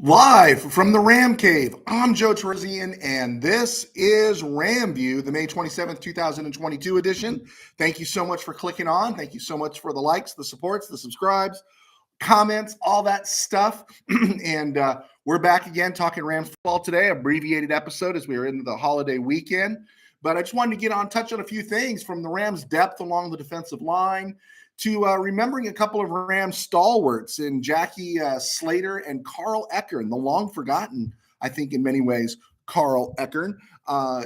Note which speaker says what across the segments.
Speaker 1: Live from the Ram Cave, I'm Joe Terzian, and this is RamView, the May 27th, 2022 edition. Thank you so much for clicking on. Thank you so much for the likes, the supports, the subscribes, comments, all that stuff. and we're back again talking Rams football today, abbreviated episode as we are in the holiday weekend. But I just wanted to touch on a few things from the Rams' depth along the defensive line to remembering a couple of Rams stalwarts in Jackie Slater and Carl Ekern, the long forgotten, I think, in many ways, Carl Ekern.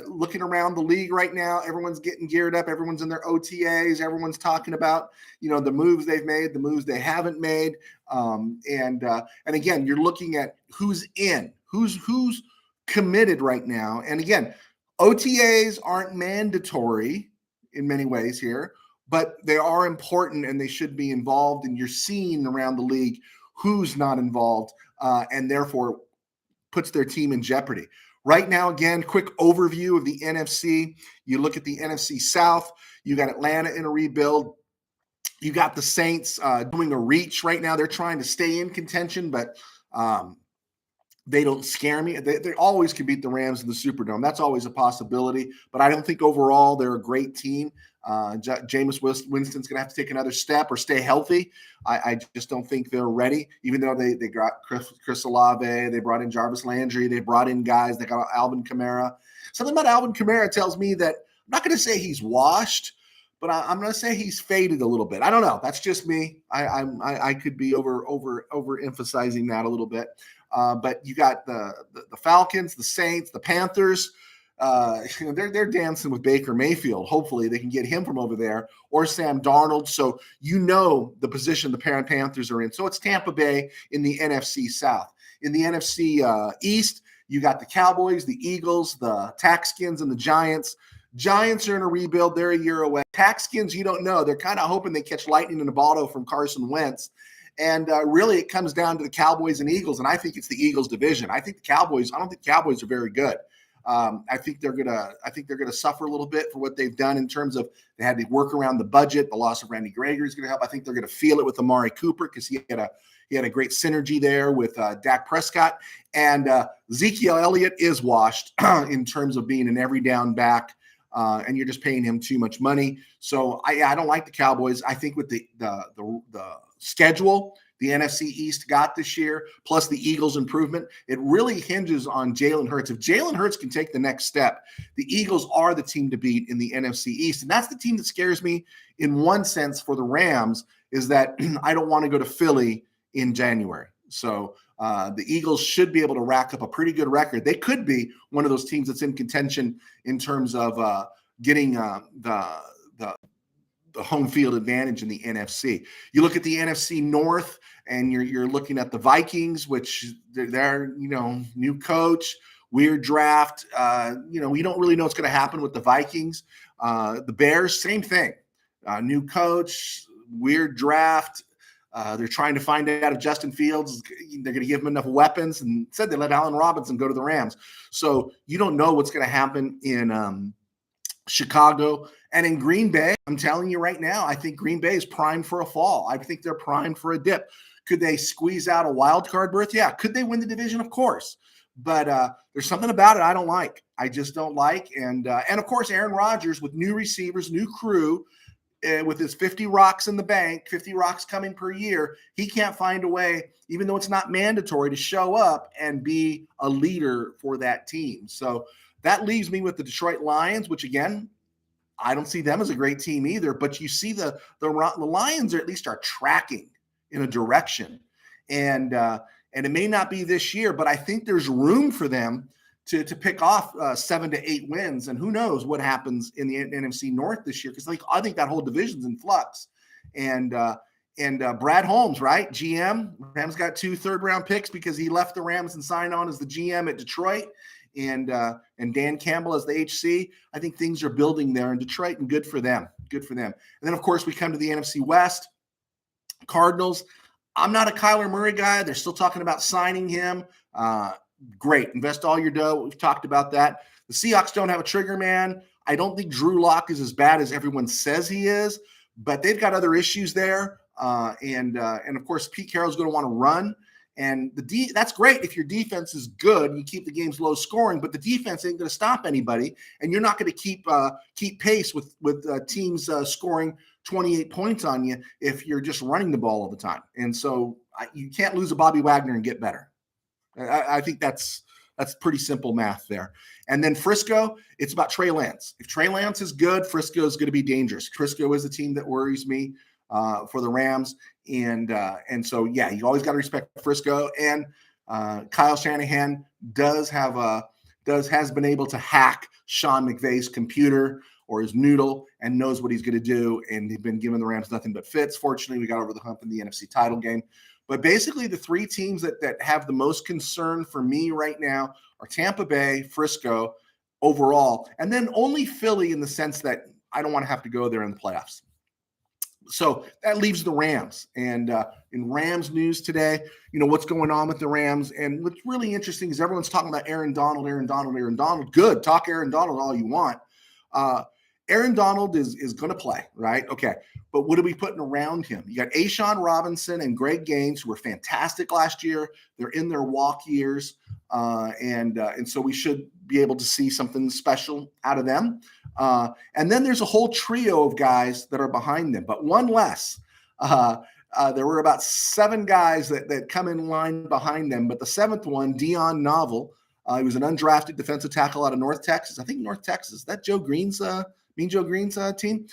Speaker 1: Looking around the league right now, everyone's getting geared up. Everyone's in their OTAs. Everyone's talking about, the moves they've made, the moves they haven't made. And again, you're looking at who's in, who's committed right now. And again, OTAs aren't mandatory in many ways here, but they are important and they should be involved. And you're seeing around the league who's not involved and therefore puts their team in jeopardy. Right now, again, quick overview of the NFC. You look at the NFC South, you got Atlanta in a rebuild. You got the Saints doing a reach right now. They're trying to stay in contention, but they don't scare me. They always can beat the Rams in the Superdome. That's always a possibility, but I don't think overall they're a great team. Jameis Winston's going to have to take another step or stay healthy. I just don't think they're ready, even though they got Chris Olave, they brought in Jarvis Landry, they brought in guys, they got Alvin Kamara. Something about Alvin Kamara tells me that I'm not going to say he's washed, but I'm going to say he's faded a little bit. I don't know. That's just me. I could be overemphasizing that a little bit. But you got the Falcons, the Saints, the Panthers. They're dancing with Baker Mayfield. Hopefully they can get him from over there or Sam Darnold. So the position the Panthers are in. So it's Tampa Bay in the NFC South. In the NFC East, you got the Cowboys, the Eagles, the Texans, and the Giants. Giants are in a rebuild. They're a year away. Texans, you don't know. They're kind of hoping they catch lightning in a bottle from Carson Wentz. And really, it comes down to the Cowboys and Eagles, and I think it's the Eagles division. I don't think Cowboys are very good. I think they're gonna suffer a little bit for what they've done in terms of they had to work around the budget. The loss of Randy Gregory is going to help. I think they're going to feel it with Amari Cooper because he had a great synergy there with Dak Prescott, and Ezekiel Elliott is washed in terms of being an every down back. And you're just paying him too much money. So I don't like the Cowboys. I think with the schedule the NFC East got this year, plus the Eagles' improvement, it really hinges on Jalen Hurts. If Jalen Hurts can take the next step, the Eagles are the team to beat in the NFC East. And that's the team that scares me in one sense for the Rams, is that I don't want to go to Philly in January. So the Eagles should be able to rack up a pretty good record. They could be one of those teams that's in contention in terms of getting the home field advantage in the NFC. You look at the NFC North, and you're looking at the Vikings, which they're new coach, weird draft. We don't really know what's going to happen with the Vikings. The Bears, same thing, new coach, weird draft. They're trying to find out if Justin Fields, they're going to give him enough weapons, and said they let Allen Robinson go to the Rams. So you don't know what's going to happen in Chicago and in Green Bay. I'm telling you right now, I think Green Bay is primed for a fall. I think they're primed for a dip. Could they squeeze out a wild card berth? Yeah. Could they win the division? Of course. But there's something about it I don't like. I just don't like. And of course, Aaron Rodgers with new receivers, new crew, with his 50 rocks in the bank, 50 rocks coming per year, he can't find a way, even though it's not mandatory, to show up and be a leader for that team. So that leaves me with the Detroit Lions, which, again, I don't see them as a great team either. But you see the Lions at least are tracking in a direction. And it may not be this year, but I think there's room for them to pick off 7 to 8 wins. And who knows what happens in the NFC North this year, because I think that whole division's in flux. And Brad Holmes, right, GM, Rams got 2 third-round picks because he left the Rams and signed on as the GM at Detroit. And Dan Campbell as the HC. I think things are building there in Detroit, and good for them. Good for them. And then, of course, we come to the NFC West. Cardinals. I'm not a Kyler Murray guy. They're still talking about signing him. Great. Invest all your dough. We've talked about that. The Seahawks don't have a trigger man. I don't think Drew Lock is as bad as everyone says he is, but they've got other issues there. And of course, Pete Carroll's going to want to run. And that's great if your defense is good and you keep the games low scoring, but the defense ain't going to stop anybody, and you're not going to keep pace with teams scoring 28 points on you if you're just running the ball all the time. And so you can't lose a Bobby Wagner and get better. I think that's pretty simple math there. And then Frisco, it's about Trey Lance. If Trey Lance is good, Frisco is going to be dangerous. Frisco is a team that worries me for the Rams. And so, yeah, you always got to respect Frisco. And Kyle Shanahan has been able to hack Sean McVay's computer or his noodle and knows what he's going to do. And he's been giving the Rams nothing but fits. Fortunately, we got over the hump in the NFC title game. But basically, the three teams that have the most concern for me right now are Tampa Bay, Frisco overall, and then only Philly in the sense that I don't want to have to go there in the playoffs. So that leaves the Rams. And in Rams news today, what's going on with the Rams. And what's really interesting is everyone's talking about Aaron Donald. Good. Talk Aaron Donald all you want. Aaron Donald is going to play, right? Okay. But what are we putting around him? You got Ashawn Robinson and Greg Gaines, who were fantastic last year. They're in their walk years. And so we should be able to see something special out of them. And then there's a whole trio of guys that are behind them, but one less. There were about 7 guys that come in line behind them, but the 7th one, Dion Novel, he was an undrafted defensive tackle out of North Texas. I think North Texas. Is that Joe Green's Mean Joe Green's team?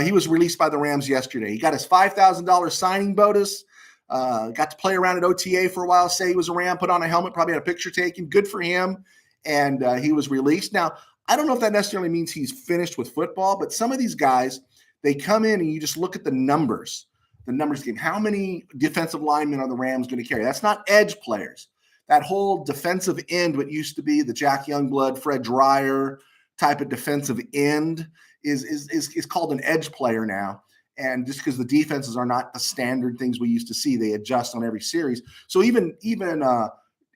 Speaker 1: He was released by the Rams yesterday. He got his $5,000 signing bonus. Got to play around at OTA for a while. Say he was a Ram, put on a helmet, probably had a picture taken. Good for him. And he was released. Now, I don't know if that necessarily means he's finished with football, but some of these guys, they come in and you just look at the numbers. The numbers game. How many defensive linemen are the Rams going to carry? That's not edge players. That whole defensive end, what used to be the Jack Youngblood, Fred Dreyer type of defensive end is called an edge player now. And just because the defenses are not the standard things we used to see, they adjust on every series. So even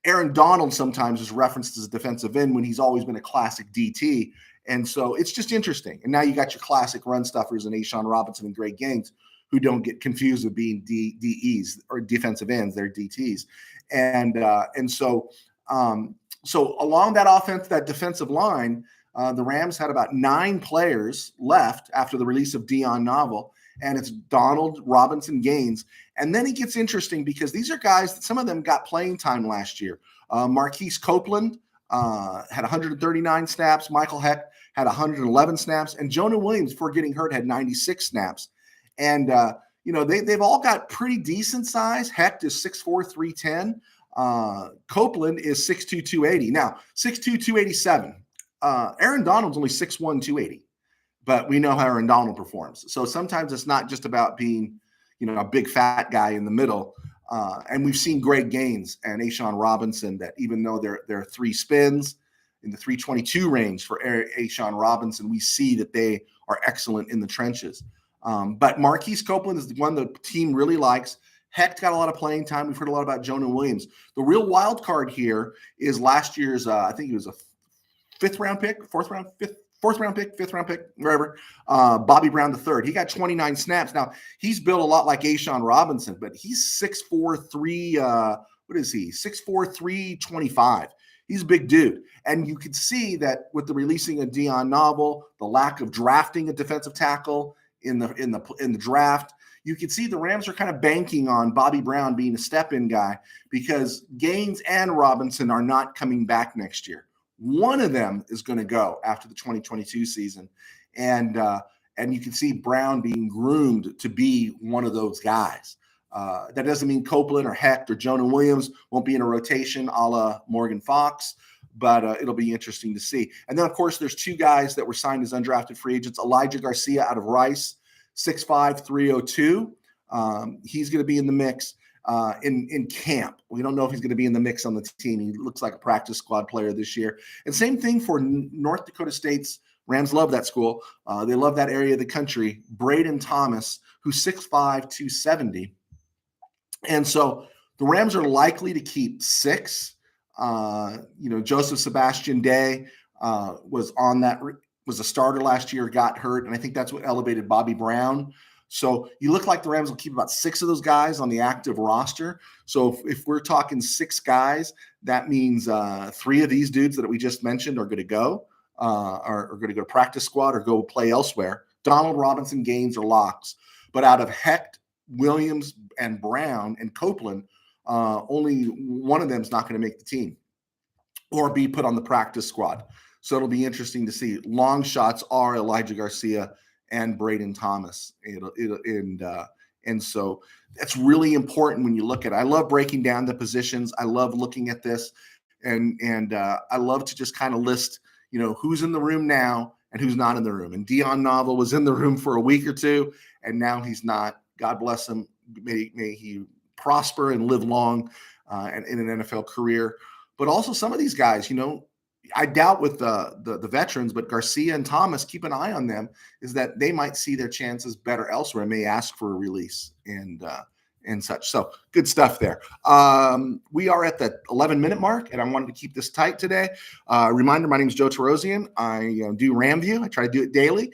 Speaker 1: Aaron Donald sometimes is referenced as a defensive end when he's always been a classic DT. And so it's just interesting. And now you got your classic run stuffers and Ashawn Robinson and Greg Gaines, who don't get confused with being DEs or defensive ends. They're DTs. And so along that offense, that defensive line, the Rams had about 9 players left after the release of Dion Novel, and it's Donald, Robinson, Gaines. And then it gets interesting because these are guys that some of them got playing time last year. Marquise Copeland had 139 snaps. Michael Heck had 111 snaps. And Jonah Williams, before getting hurt, had 96 snaps. And, they've all got pretty decent size. Heck is 6'4", 310. Copeland is 6'2", 280. Now, 6'2", 287. Aaron Donald's only 6'1", 280. But we know how Aaron Donald performs. So sometimes it's not just about being, a big fat guy in the middle. And we've seen Greg Gaines and Ashawn Robinson that even though there are 3 spins in the 322 range for Ashawn Robinson, we see that they are excellent in the trenches. But Marquise Copeland is the one the team really likes. Heck got a lot of playing time. We've heard a lot about Jonah Williams. The real wild card here is last year's, I think it was a 5th round pick, 4th round pick, 5th round pick, wherever, Bobby Brown III. He got 29 snaps. Now, he's built a lot like Ashawn Robinson, but he's 6'4", 3, what is he? 6'4", 325. He's a big dude. And you can see that with the releasing of Dion Novel, the lack of drafting a defensive tackle in the draft, you can see the Rams are kind of banking on Bobby Brown being a step-in guy because Gaines and Robinson are not coming back next year. One of them is going to go after the 2022 season. And you can see Brown being groomed to be one of those guys. That doesn't mean Copeland or Hecht or Jonah Williams won't be in a rotation a la Morgan Fox, but it'll be interesting to see. And then, of course, there's 2 guys that were signed as undrafted free agents. Elijah Garcia out of Rice, 6'5", 302. He's going to be in the mix. In camp. We don't know if he's going to be in the mix on the team. He looks like a practice squad player this year. And same thing for North Dakota State's Rams love that school. They love that area of the country. Braden Thomas, who's 6'5", 270. And so the Rams are likely to keep 6. Joseph Sebastian Day was a starter last year, got hurt. And I think that's what elevated Bobby Brown. So you look like the Rams will keep about 6 of those guys on the active roster. So if we're talking 6 guys, that means 3 of these dudes that we just mentioned are going to go, are going to go to practice squad or go play elsewhere. Donald, Robinson, Gaines are locks. But out of Hecht, Williams, and Brown and Copeland, only one of them is not going to make the team or be put on the practice squad. So it'll be interesting to see. Long shots are Elijah Garcia and Braden Thomas. And so that's really important when you look at it. I love breaking down the positions. I love looking at this. And I love to just kind of list, who's in the room now and who's not in the room. And Dion Novel was in the room for a week or two, and now he's not. God bless him. May he prosper and live long and in an NFL career. But also some of these guys, I doubt with the veterans, but Garcia and Thomas, keep an eye on them, is that they might see their chances better elsewhere and may ask for a release and such. So good stuff there. We are at the 11-minute mark, and I wanted to keep this tight today. Reminder, my name is Joe Terosian. I do RamView. I try to do it daily.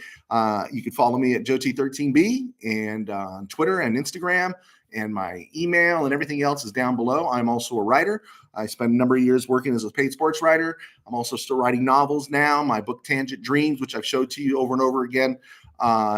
Speaker 1: You can follow me at JoeT13B and on Twitter and Instagram, and my email and everything else is down below. I'm also a writer. I spent a number of years working as a paid sports writer. I'm also still writing novels now. My book Tangent Dreams, which I've showed to you over and over again,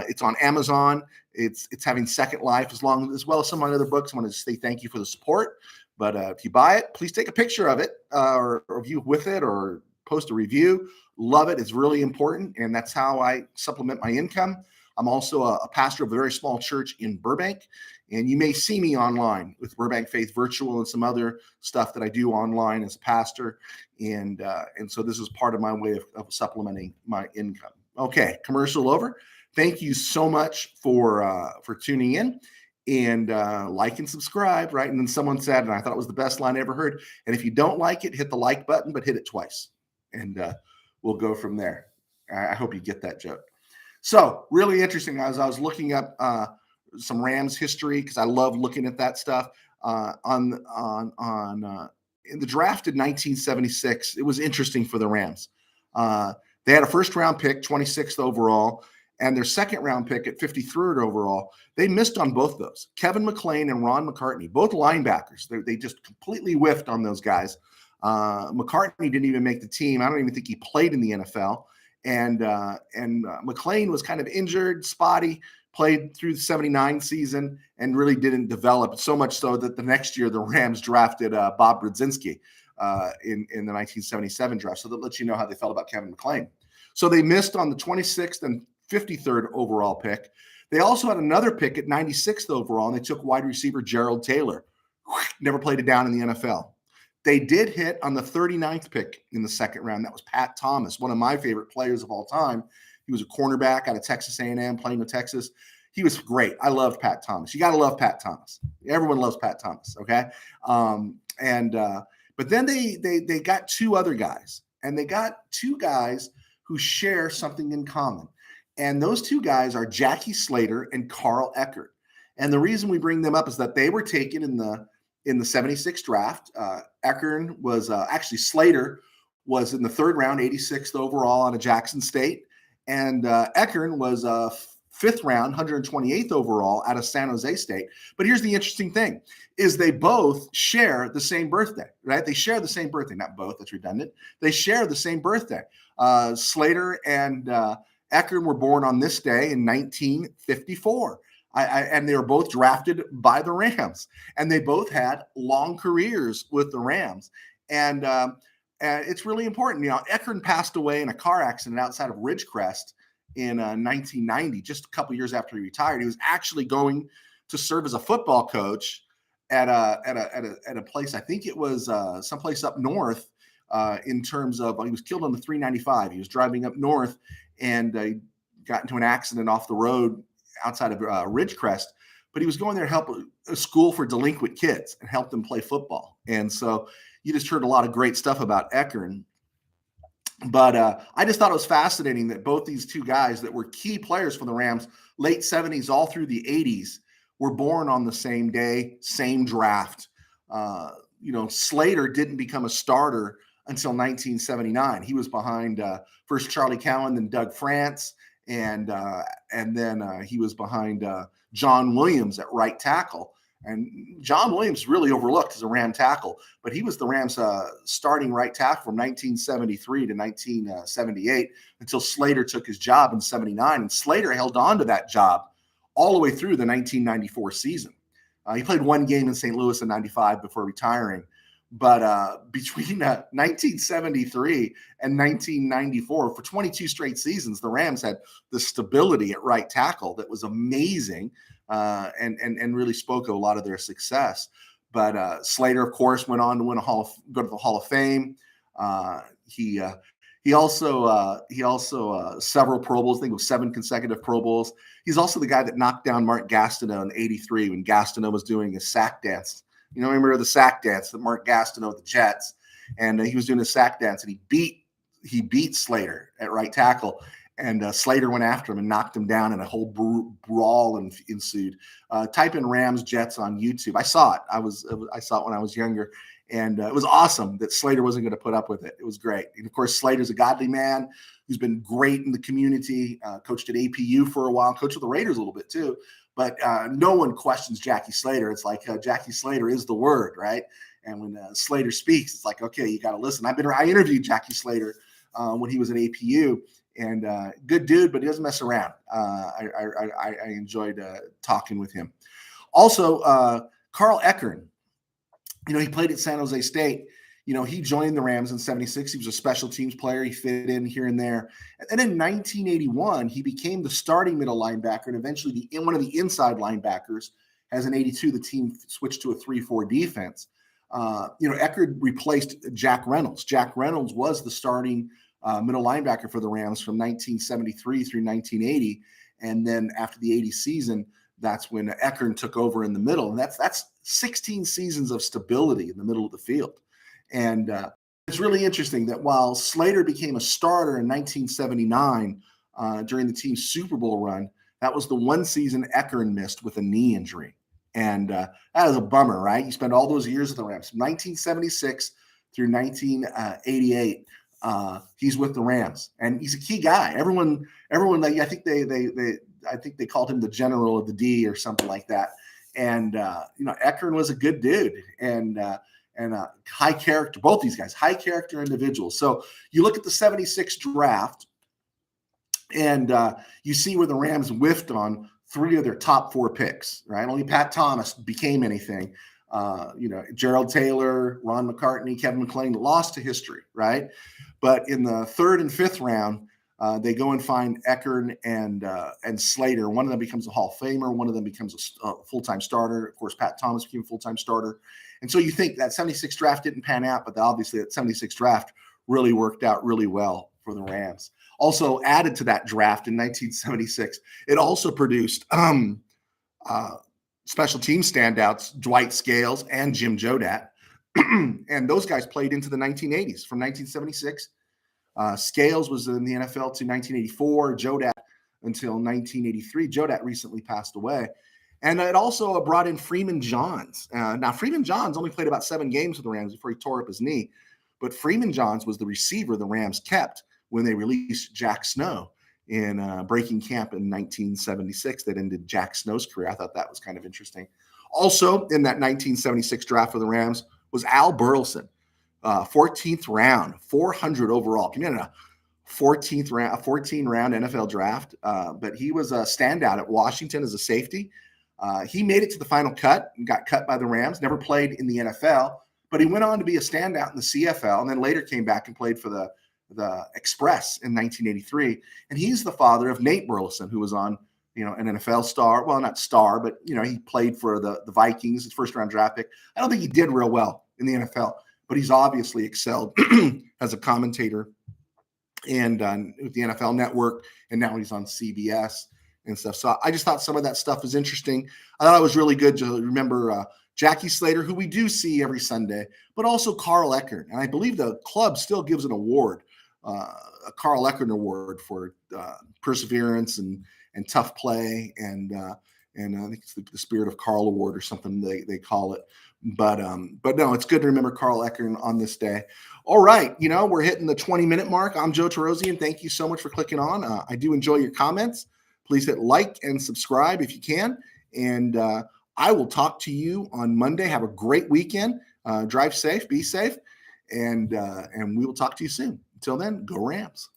Speaker 1: it's on Amazon. It's having second life as well as some of my other books. I want to say thank you for the support. But if you buy it, please take a picture of it or review with it or post a review. Love it. It's really important, and that's how I supplement my income. I'm also a pastor of a very small church in Burbank, and you may see me online with Burbank Faith Virtual and some other stuff that I do online as a pastor. And so this is part of my way of supplementing my income. Okay, commercial over. Thank you so much for tuning in, and like and subscribe, right? And then someone said, and I thought it was the best line I ever heard, and if you don't like it, hit the like button, but hit it twice, and we'll go from there. I hope you get that joke. So really interesting. As I was looking up some Rams history, because I love looking at that stuff in the draft in 1976. It was interesting for the Rams. They had a first round pick, 26th overall, and their second round pick at 53rd overall. They missed on both those. Kevin McClain and Ron McCartney, both linebackers. They just completely whiffed on those guys. McCartney didn't even make the team. I don't even think he played in the NFL. And McClain was kind of injured, spotty, played through the 79 season and really didn't develop, so much so that the next year the Rams drafted Bob Brzezinski in the 1977 draft. So that lets you know how they felt about Kevin McClain. So they missed on the 26th and 53rd overall pick. They also had another pick at 96th overall, and they took wide receiver Gerald Taylor. Never played it down in the NFL. They did hit on the 39th pick in the second round. That was Pat Thomas, one of my favorite players of all time. He was a cornerback out of Texas A&M, playing with Texas. He was great. I loved Pat Thomas. You got to love Pat Thomas. Everyone loves Pat Thomas, okay? But then they got 2 other guys, and they got 2 guys who share something in common. And those 2 guys are Jackie Slater and Carl Ekern. And the reason we bring them up is that they were taken in the 76 draft. Ekern was actually Slater was in the 3rd round, 86th overall out of Jackson State. And Ekern was 5th round, 128th overall out of San Jose State. But here's the interesting thing is they both share the same birthday, right? They share the same birthday, not both, that's redundant. They share the same birthday. Slater and Ekern were born on this day in 1954. And they were both drafted by the Rams, and they both had long careers with the Rams. And it's really important. Ekern passed away in a car accident outside of Ridgecrest in 1990, just a couple years after he retired. He was actually going to serve as a football coach at a place. I think it was someplace up north. In terms of, he was killed on the 395. He was driving up north and got into an accident off the road outside of Ridgecrest, but he was going there to help a school for delinquent kids and help them play football. And so you just heard a lot of great stuff about Ekern. But I just thought it was fascinating that both these 2 guys that were key players for the Rams, late 70s, all through the 80s, were born on the same day, same draft. Slater didn't become a starter until 1979. He was behind first Charlie Cowan, then Doug France. And then he was behind John Williams at right tackle. And John Williams really overlooked as a Ram tackle, but he was the Rams' starting right tackle from 1973 to 1978 until Slater took his job in 79. And Slater held on to that job all the way through the 1994 season. He played one game in St. Louis in 95 before retiring. But between 1973 and 1994, for 22 straight seasons, the Rams had the stability at right tackle that was amazing, and really spoke of a lot of their success. But Slater, of course, went on to go to the Hall of Fame. He also several Pro Bowls. I think it was 7 consecutive Pro Bowls. He's also the guy that knocked down Mark Gastineau in '83 when Gastineau was doing his sack dance. You know, remember the sack dance that Mark Gastineau with the Jets, and he was doing a sack dance, and he beat Slater at right tackle, and Slater went after him and knocked him down, and a whole brawl ensued. Type in Rams Jets on YouTube. I saw it. I saw it when I was younger, and it was awesome that Slater wasn't going to put up with it. It was great, and of course Slater's a godly man who's been great in the community. Coached at APU for a while, coached with the Raiders a little bit too. But no one questions Jackie Slater. It's like Jackie Slater is the word, right? And when Slater speaks, it's like, okay, you got to listen. I interviewed Jackie Slater when he was at APU, and good dude, but he doesn't mess around. I enjoyed talking with him. Also, Carl Ekern, you know, he played at San Jose State. You know, he joined the Rams in '76. He was a special teams player. He fit in here and there. And then in 1981, he became the starting middle linebacker and eventually one of the inside linebackers. As in '82, the team switched to a 3-4 defense. Ekern replaced Jack Reynolds. Jack Reynolds was the starting middle linebacker for the Rams from 1973 through 1980. And then after the '80 season, that's when Ekern took over in the middle. And that's 16 seasons of stability in the middle of the field. And it's really interesting that while Slater became a starter in 1979 during the team's Super Bowl run, that was the one season Ekern missed with a knee injury. And that is a bummer, right? You spend all those years with the Rams, from 1976 through 1988. He's with the Rams, and he's a key guy. Everyone, I think they called him the general of the D or something like that. And Ekern was a good dude, and high character. Both these guys, high character individuals. So you look at the '76 draft, and you see where the Rams whiffed on 3 of their top 4 picks. Right, only Pat Thomas became anything. Gerald Taylor, Ron McCartney, Kevin McClain lost to history. Right, but in the 3rd and 5th round, they go and find Ekern and Slater. One of them becomes a Hall of Famer. One of them becomes a full-time starter. Of course, Pat Thomas became a full-time starter. And so you think that '76 draft didn't pan out, but obviously that '76 draft really worked out really well for the Rams. Also added to that draft in 1976, it also produced special team standouts, Dwight Scales and Jim Jodat. And those guys played into the 1980s from 1976. Scales was in the NFL to 1984, Jodat until 1983. Jodat recently passed away. And it also brought in Freeman Johns. Now, Freeman Johns only played about 7 games with the Rams before he tore up his knee. But Freeman Johns was the receiver the Rams kept when they released Jack Snow in breaking camp in 1976 that ended Jack Snow's career. I thought that was kind of interesting. Also, in that 1976 draft for the Rams was Al Burleson, 14th round, 400 overall. Can you imagine a 14 round NFL draft? But he was a standout at Washington as a safety. He made it to the final cut and got cut by the Rams, never played in the NFL, but he went on to be a standout in the CFL and then later came back and played for the Express in 1983. And he's the father of Nate Burleson, who was on, an NFL star. Well, not star, but, he played for the Vikings, his 1st round draft pick. I don't think he did real well in the NFL, but he's obviously excelled as a commentator and with the NFL Network. And now he's on CBS. And stuff. So I just thought some of that stuff was interesting. I thought it was really good to remember Jackie Slater, who we do see every Sunday, but also Carl Ekern. And I believe the club still gives an award, a Carl Ekern award for perseverance and tough play. And I think it's the Spirit of Carl Award or something they call it. But no, it's good to remember Carl Ekern on this day. All right. We're hitting the 20-minute mark. I'm Joe Terosian. Thank you so much for clicking on. I do enjoy your comments. Please hit like and subscribe if you can. And I will talk to you on Monday. Have a great weekend. Drive safe, be safe, and we will talk to you soon. Until then, go Rams.